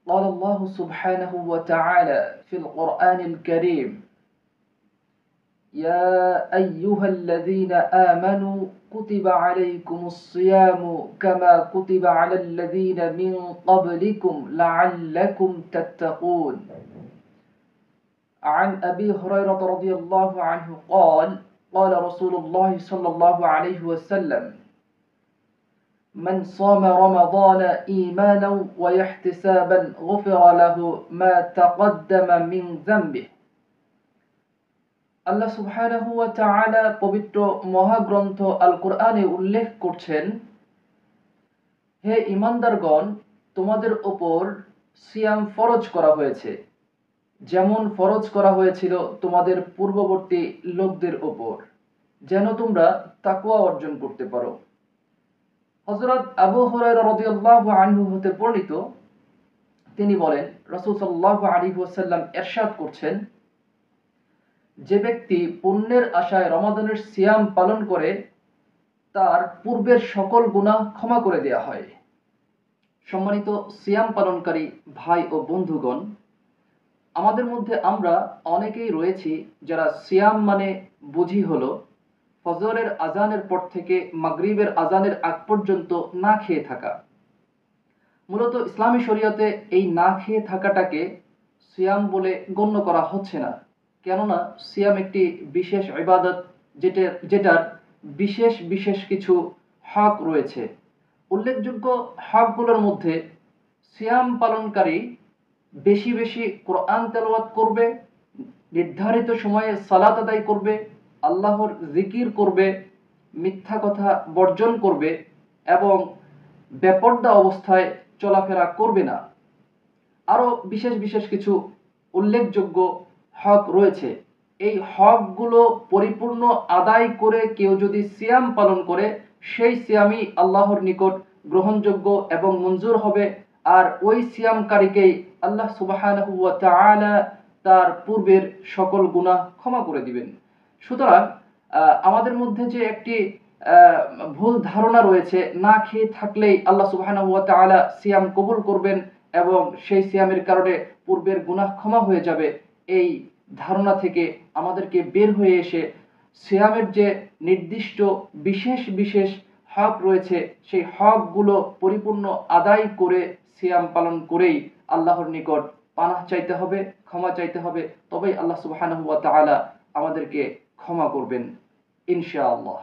قال الله سبحانه وتعالى في القرآن الكريم: يا أيها الذين آمنوا كتب عليكم الصيام كما كتب على الذين من قبلكم لعلكم تتقون. عن أبي هريرة رضي الله عنه قال: قال رسول الله صلى الله عليه وسلم: من صام رمضان إيمانا واحتسابا غفر له ما تقدم من ذنبه। আল্লাহ সুবহানাহু ওয়া তাআলা পবিত্র মহাগ্রন্থ আল কোরআনে উল্লেখ করছেন, হে ঈমানদারগণ, তোমাদের উপর সিয়াম ফরজ করা হয়েছে, যেমন ফরজ করা হয়েছিল তোমাদের পূর্ববর্তী লোকদের উপর, যেন তোমরা তাকওয়া অর্জন করতে পারো। হযরত আবু হুরায়রা রাদিয়াল্লাহু আনহু হতে বর্ণিত, তিনি বলেন, রাসূল সাল্লাল্লাহু আলাইহি ওয়াসাল্লাম ইরশাদ করছেন, যে ব্যক্তি পুণ্যের আশায় রমাদানের সিয়াম পালন করে তার পূর্বের সকল গুনাহ ক্ষমা করে দেয়া হয়। সম্মানিত সিয়াম পালনকারী ভাই ও বন্ধুগণ, আমাদের মধ্যে আমরা অনেকেই রয়েছি যারা সিয়াম মানে বুঝি হলো ফজরের আজানের পর থেকে মাগরিবের আজানের আগ পর্যন্ত না খেয়ে থাকা। মূলত ইসলামী শরীয়তে এই না খেয়ে থাকাটাকে সিয়াম বলে গণ্য করা হচ্ছে না, কেননা সিয়াম একটি বিশেষ ইবাদত, যেটার বিশেষ বিশেষ কিছু হক রয়েছে। উল্লেখযোগ্য হকগুলোর মধ্যে সিয়াম পালনকারী বেশি বেশি কোরআন তেলাওয়াত করবে, নির্ধারিত সময়ে সালাত আদায় করবে, আল্লাহর জিকির করবে, মিথ্যা কথা বর্জন করবে এবং বেপরদা অবস্থায় চলাফেরা করবে না। আরও বিশেষ বিশেষ কিছু উল্লেখযোগ্য হক রয়েছে। এই হকগুলো পরিপূর্ণ আদায় করে কেউ যদি সিয়াম পালন করে, সেই সিয়ামই আল্লাহর নিকট গ্রহণযোগ্য এবং মঞ্জুর হবে, আর ওই সিয়ামকারীকেই আল্লাহ সুবহানাহু ওয়া তাআলা তার পূর্বের সকল গুনাহ ক্ষমা করে দিবেন। সুতরাং আমাদের মধ্যে যে একটি ভুল ধারণা রয়েছে, না খেয়ে থাকলেই আল্লাহ সুবহানাহু ওয়া তাআলা সিয়াম কবুল করবেন এবং সেই সিয়ামের কারণে পূর্বের গুনাহ ক্ষমা হয়ে যাবে, এই ধারণা থেকে আমাদেরকে বের হয়ে এসে সিয়ামের যে নির্দিষ্ট বিশেষ বিশেষ হক রয়েছে, সেই হকগুলো পরিপূর্ণ আদায় করে সিয়াম পালন করেই আল্লাহর নিকট পানাহ চাইতে হবে, ক্ষমা চাইতে হবে, তবেই আল্লাহ সুবহানাহু ওয়া তাআলা আমাদেরকে ক্ষমা করবেন ইনশাআল্লাহ।